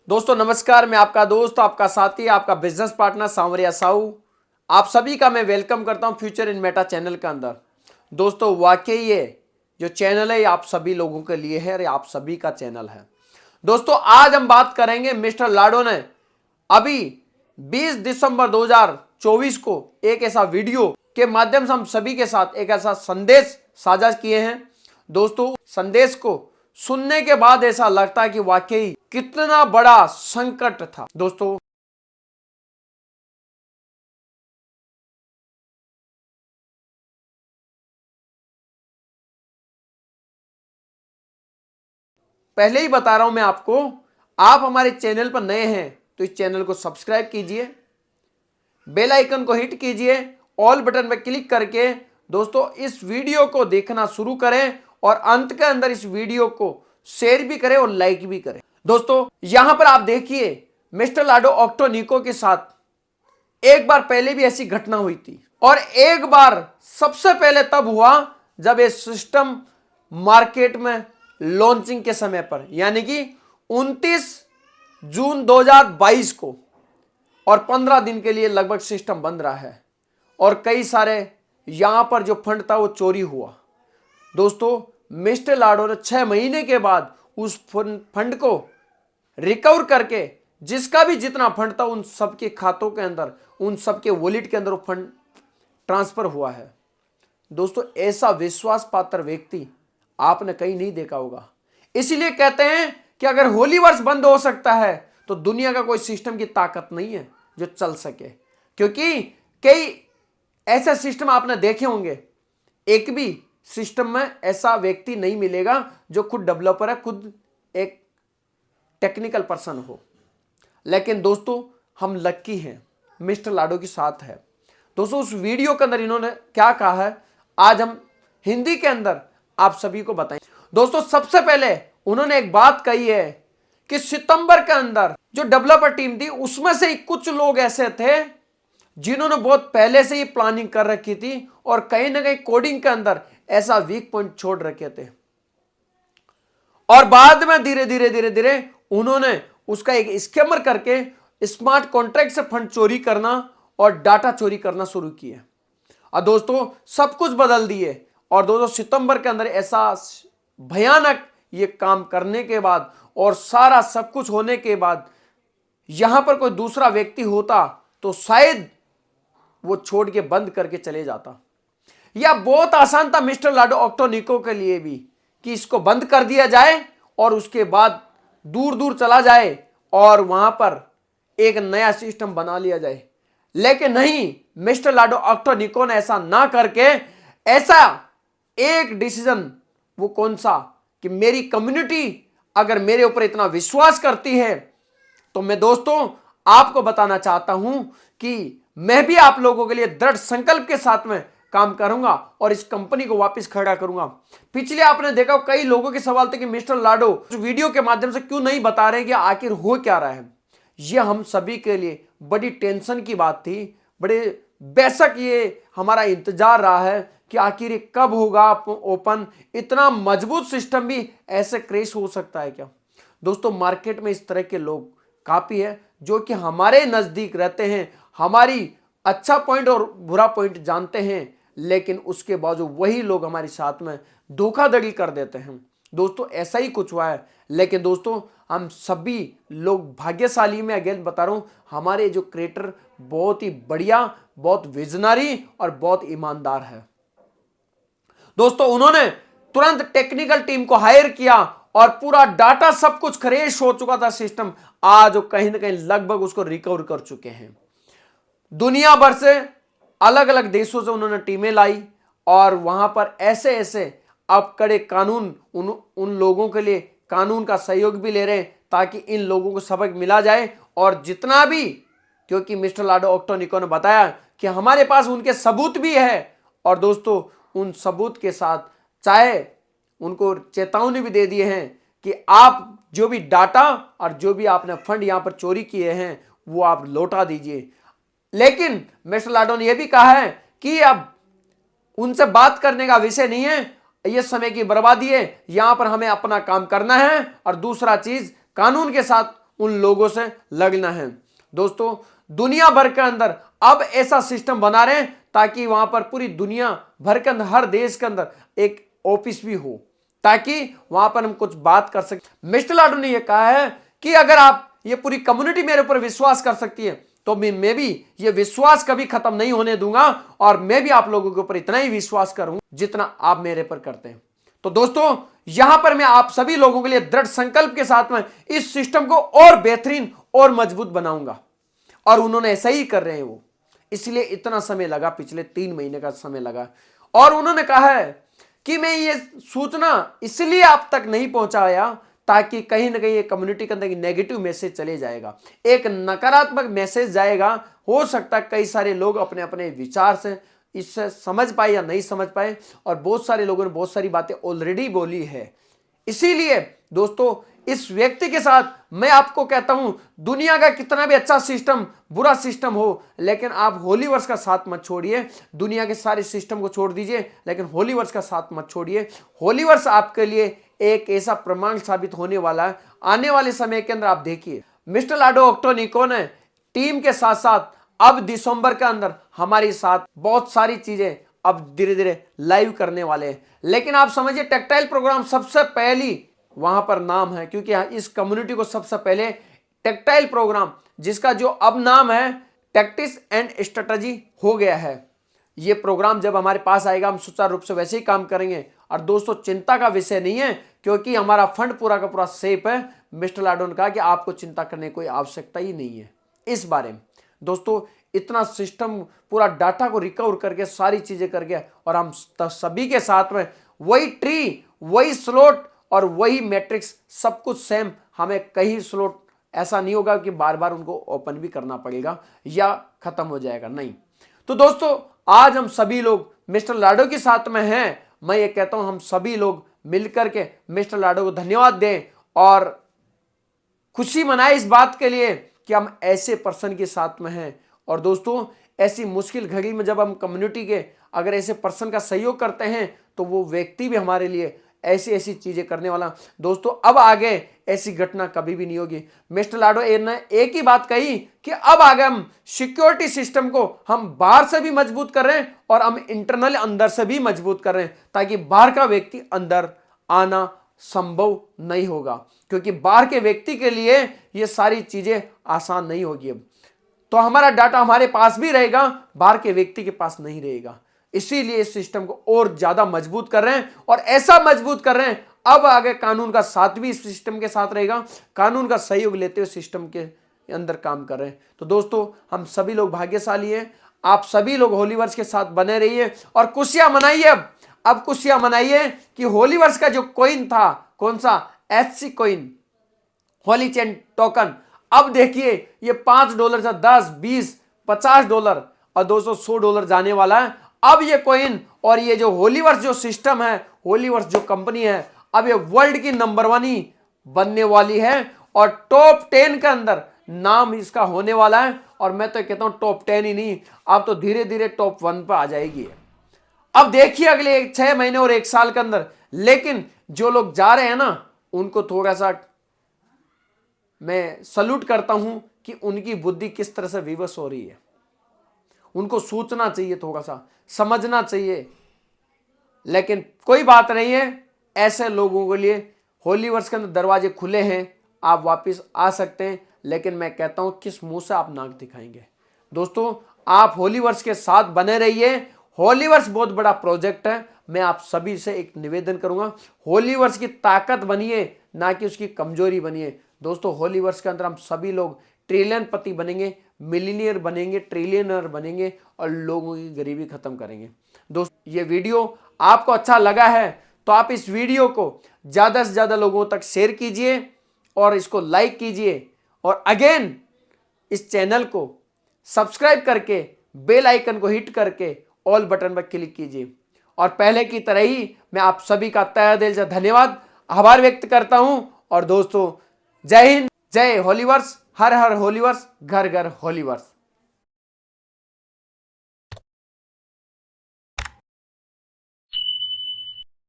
दोस्तों नमस्कार, मैं आपका दोस्त, आपका साथी, आपका बिजनेस पार्टनर सांवरिया साहू। आप सभी का मैं वेलकम करता हूं फ्यूचर इन मेटा चैनल के अंदर। दोस्तों वाकई ये जो चैनल है आप सभी लोगों के लिए है और आप सभी का चैनल है। दोस्तों आज हम बात करेंगे मिस्टर लाडो ने अभी 20 दिसंबर 2024 को एक ऐसा वीडियो के माध्यम से हम सभी के साथ एक ऐसा संदेश साझा किए हैं। दोस्तों संदेश को सुनने के बाद ऐसा लगता है कि वाकई कितना बड़ा संकट था। दोस्तों पहले ही बता रहा हूं मैं आपको, आप हमारे चैनल पर नए हैं तो इस चैनल को सब्सक्राइब कीजिए, बेल आइकन को हिट कीजिए, ऑल बटन पर क्लिक करके दोस्तों इस वीडियो को देखना शुरू करें और अंत के अंदर इस वीडियो को शेयर भी करें और लाइक भी करें। दोस्तों यहां पर आप देखिए मिस्टर लाडो ऑक्टोनिको के साथ एक बार पहले भी ऐसी घटना हुई थी और एक बार सबसे पहले तब हुआ जब ये सिस्टम मार्केट में लॉन्चिंग के समय पर यानी कि 29 जून 2022 को, और 15 दिन के लिए लगभग सिस्टम बंद रहा है और कई सारे यहां पर जो फंड था वो चोरी हुआ। दोस्तों मिस्टर लाडो ने 6 महीने के बाद उस फंड को रिकवर करके जिसका भी जितना फंड था उन सबके खातों के अंदर, उन सबके वॉलेट के अंदर वो फंड ट्रांसफर हुआ है। दोस्तों ऐसा विश्वास पात्र व्यक्ति आपने कहीं नहीं देखा होगा। इसीलिए कहते हैं कि अगर होली वर्ष बंद हो सकता है तो दुनिया का कोई सिस्टम की ताकत नहीं है जो चल सके, क्योंकि कई ऐसे सिस्टम आपने देखे होंगे, एक भी सिस्टम में ऐसा व्यक्ति नहीं मिलेगा जो खुद डेवलपर है, खुद एक टेक्निकल पर्सन हो। लेकिन दोस्तों हम लक्की हैं, मिस्टर लाडो के साथ है। दोस्तों उस वीडियो के अंदर इन्होंने क्या कहा है आज हम हिंदी के अंदर आप सभी को बताएं। दोस्तों सबसे पहले उन्होंने एक बात कही है कि सितंबर के अंदर जो डेवलपर टीम थी उसमें से कुछ लोग ऐसे थे जिन्होंने बहुत पहले से ही प्लानिंग कर रखी थी और कहीं ना कहीं कोडिंग के अंदर ऐसा वीक पॉइंट छोड़ रखे थे और बाद में धीरे धीरे उन्होंने उसका एक स्कैमर करके स्मार्ट कॉन्ट्रैक्ट से फंड चोरी करना और डाटा चोरी करना शुरू किए और दोस्तों सब कुछ बदल दिए। और दोस्तों सितंबर के अंदर ऐसा भयानक ये काम करने के बाद और सारा सब कुछ होने के बाद यहां पर कोई दूसरा व्यक्ति होता तो शायद वो छोड़ के बंद करके चले जाता। यह बहुत आसान था मिस्टर लाडो ऑक्टोनिको के लिए भी कि इसको बंद कर दिया जाए और उसके बाद दूर दूर चला जाए और वहां पर एक नया सिस्टम बना लिया जाए। लेकिन नहीं, मिस्टर लाडो ऑक्टोनिको ने ऐसा ना करके ऐसा एक डिसीजन, वो कौन सा कि मेरी कम्युनिटी अगर मेरे ऊपर इतना विश्वास करती है तो मैं दोस्तों आपको बताना चाहता हूं कि मैं भी आप लोगों के लिए दृढ़ संकल्प के साथ में काम करूंगा और इस कंपनी को वापस खड़ा करूंगा। पिछले आपने देखा कई लोगों के सवाल थे कि मिस्टर लाडो वीडियो के माध्यम से क्यों नहीं बता रहे कि आखिर हो क्या रहा है। यह हम सभी के लिए बड़ी टेंशन की बात थी, बड़े बेशक ये हमारा इंतजार रहा है कि आखिर ये कब होगा ओपन। इतना मजबूत सिस्टम भी ऐसे क्रैश हो सकता है क्या? दोस्तों मार्केट में इस तरह के लोग काफी है जो कि हमारे नजदीक रहते हैं, हमारी अच्छा पॉइंट और बुरा पॉइंट जानते हैं, लेकिन उसके बावजूद वही लोग हमारे साथ में धोखाधड़ी कर देते हैं। दोस्तों ऐसा ही कुछ हुआ है। लेकिन दोस्तों हम सभी लोग भाग्यशाली में अगेन बता रहा हूं, हमारे जो क्रिएटर बहुत ही बढ़िया, बहुत विजनरी और बहुत ईमानदार है। दोस्तों उन्होंने तुरंत टेक्निकल टीम को हायर किया और पूरा डाटा सब कुछ क्रैश हो चुका था सिस्टम, आज कहीं ना कहीं लगभग उसको रिकवर कर चुके हैं। दुनिया भर से अलग अलग देशों से उन्होंने टीमें लाई और वहां पर ऐसे ऐसे अब कड़े कानून उन लोगों के लिए कानून का सहयोग भी ले रहे हैं ताकि इन लोगों को सबक मिला जाए। और जितना भी, क्योंकि मिस्टर लाडो ऑक्टोनिको ने बताया कि हमारे पास उनके सबूत भी है और दोस्तों उन सबूत के साथ चाहे उनको चेतावनी भी दे दिए हैं कि आप जो भी डाटा और जो भी आपने फंड यहां पर चोरी किए हैं वो आप लौटा दीजिए। लेकिन मिस्टर लाडो ने यह भी कहा है कि अब उनसे बात करने का विषय नहीं है, यह समय की बर्बादी है, यहां पर हमें अपना काम करना है और दूसरा चीज कानून के साथ उन लोगों से लगना है। दोस्तों दुनिया भर के अंदर अब ऐसा सिस्टम बना रहे हैं ताकि वहां पर पूरी दुनिया भर के अंदर, हर देश के अंदर एक ऑफिस भी हो, ताकि वहां पर हम कुछ बात कर सकें। मिस्टर लाडो ने यह कहा है कि अगर आप, ये पूरी कम्युनिटी मेरे ऊपर विश्वास कर सकती है तो मैं भी ये विश्वास कभी खत्म नहीं होने दूंगा, और मैं भी आप लोगों के ऊपर इतना ही विश्वास करूं जितना आप मेरे पर करते हैं। तो दोस्तों यहां पर मैं आप सभी लोगों के लिए दृढ़ संकल्प के साथ में इस सिस्टम को और बेहतरीन और मजबूत बनाऊंगा, और उन्होंने ऐसा ही कर रहे हैं वो, इसलिए इतना समय लगा, पिछले 3 महीने का समय लगा। और उन्होंने कहा है कि मैं ये सूचना इसलिए आप तक नहीं पहुंचाया ताकि कहीं ना कहीं ये कम्युनिटी के अंदर नेगेटिव मैसेज चले जाएगा, एक नकारात्मक मैसेज जाएगा। हो सकता है कई सारे लोग अपने अपने विचार से इससे समझ पाए या नहीं समझ पाए, और बहुत सारे लोगों ने बहुत सारी बातें ऑलरेडी बोली है। इसीलिए दोस्तों इस व्यक्ति के साथ मैं आपको कहता हूं, दुनिया का कितना भी अच्छा सिस्टम, बुरा सिस्टम हो, लेकिन आप होलीवर्स का साथ मत छोड़िए। दुनिया के सारे सिस्टम को छोड़ दीजिए, लेकिन होलीवर्स का साथ मत छोड़िए। होलीवर्स आपके लिए एक ऐसा प्रमाण साबित होने वाला है आने वाले समय के अंदर। आप देखिए मिस्टर लाडो ऑक्टोनिको ने टीम के साथ साथ अब दिसंबर के अंदर हमारे साथ बहुत सारी चीजें अब धीरे धीरे लाइव करने वाले हैं। लेकिन आप समझिए टेक्टाइल प्रोग्राम सबसे पहली वहां पर नाम है, क्योंकि इस कम्युनिटी को सबसे पहले टेक्टाइल प्रोग्राम, जिसका जो अब नाम है टैक्टिक्स एंड स्ट्रेटजी हो गया है। ये प्रोग्राम जब हमारे पास आएगा हम सुचारू रूप से वैसे ही काम करेंगे। और दोस्तों चिंता का विषय नहीं है, क्योंकि हमारा फंड पूरा का पूरा सेफ है। मिस्टर लाडो ने कहा कि आपको चिंता करने की कोई आवश्यकता ही नहीं है इस बारे में। दोस्तों इतना सिस्टम पूरा डाटा को रिकवर करके सारी चीजें करके, और हम सभी के साथ में वही ट्री, वही स्लॉट और वही मैट्रिक्स, सब कुछ सेम। हमें कहीं स्लॉट ऐसा नहीं होगा कि बार बार उनको ओपन भी करना पड़ेगा या खत्म हो जाएगा, नहीं। तो दोस्तों आज हम सभी लोग मिस्टर लाडो के साथ में हैं। मैं ये कहता हूं हम सभी लोग मिलकर के मिस्टर लाडो को धन्यवाद दें और खुशी मनाएं इस बात के लिए कि हम ऐसे पर्सन के साथ में हैं। और दोस्तों ऐसी मुश्किल घड़ी में जब हम कम्युनिटी के अगर ऐसे पर्सन का सहयोग करते हैं तो वो व्यक्ति भी हमारे लिए ऐसी ऐसी चीजें करने वाला। दोस्तों अब आगे ऐसी घटना कभी भी नहीं होगी। मिस्टर लाडो ने एक ही बात कही कि अब आगे हम सिक्योरिटी सिस्टम को हम बाहर से भी मजबूत कर रहे हैं और हम इंटरनल अंदर से भी मजबूत कर रहे हैं, ताकि बाहर का व्यक्ति अंदर आना संभव नहीं होगा, क्योंकि बाहर के व्यक्ति के लिए ये सारी चीजें आसान नहीं होगी। अब तो हमारा डाटा हमारे पास भी रहेगा, बाहर के व्यक्ति के पास नहीं रहेगा। इसीलिए इस सिस्टम को और ज्यादा मजबूत कर रहे हैं, और ऐसा मजबूत कर रहे हैं अब आगे कानून का साथ भी इस सिस्टम के साथ रहेगा। कानून का सहयोग लेते हुए सिस्टम के अंदर काम कर रहे हैं। तो दोस्तों हम सभी लोग भाग्यशाली हैं। आप सभी लोग होलीवर्स के साथ बने रहिए और खुशियां मनाइए। अब खुशियां मनाइए कि होलीवर्स का जो कॉइन था, कौन सा, HC coin, Holi chain token, अब देखिए ये $5 से 10, 20, $50 और दोस्तों $100 जाने वाला है। अब ये कॉइन और ये जो होलीवर्स जो सिस्टम है, होलीवर्स जो कंपनी है, अब ये वर्ल्ड की नंबर 1 ही बनने वाली है और टॉप 10 के अंदर नाम इसका होने वाला है। और मैं तो कहता हूं टॉप 10 ही नहीं, अब तो धीरे धीरे टॉप 1 पर आ जाएगी। अब देखिए अगले 6 महीने और 1 साल के अंदर। लेकिन जो लोग जा रहे हैं ना, उनको थोड़ा सा मैं सल्यूट करता हूं कि उनकी बुद्धि किस तरह से विवश हो रही है। उनको सोचना चाहिए, थोड़ा सा समझना चाहिए। लेकिन कोई बात नहीं है, ऐसे लोगों के लिए होलीवर्स के अंदर दरवाजे खुले हैं, आप वापस आ सकते हैं। लेकिन मैं कहता हूं किस मुंह से आप नाक दिखाएंगे। दोस्तों आप होलीवर्स के साथ बने रहिए। होलीवर्स बहुत बड़ा प्रोजेक्ट है। मैं आप सभी से एक निवेदन करूंगा, होलीवर्स की ताकत बनिए, ना कि उसकी कमजोरी बनिए। दोस्तों होलीवर्स के अंदर हम सभी लोग ट्रिलियन पति बनेंगे, मिलीनियर बनेंगे, ट्रिलियनर बनेंगे और लोगों की गरीबी खत्म करेंगे। दोस्तों ये वीडियो आपको अच्छा लगा है तो आप इस वीडियो को ज्यादा से ज्यादा लोगों तक शेयर कीजिए और इसको लाइक कीजिए, और अगेन इस चैनल को सब्सक्राइब करके बेल आइकन को हिट करके ऑल बटन पर क्लिक कीजिए। और पहले की तरह ही मैं आप सभी का तहे दिल से धन्यवाद, आभार व्यक्त करता हूं। और दोस्तों जय हिंद, जय होलीवर्स, हर हर होलीवर्स, घर घर होलीवर्स।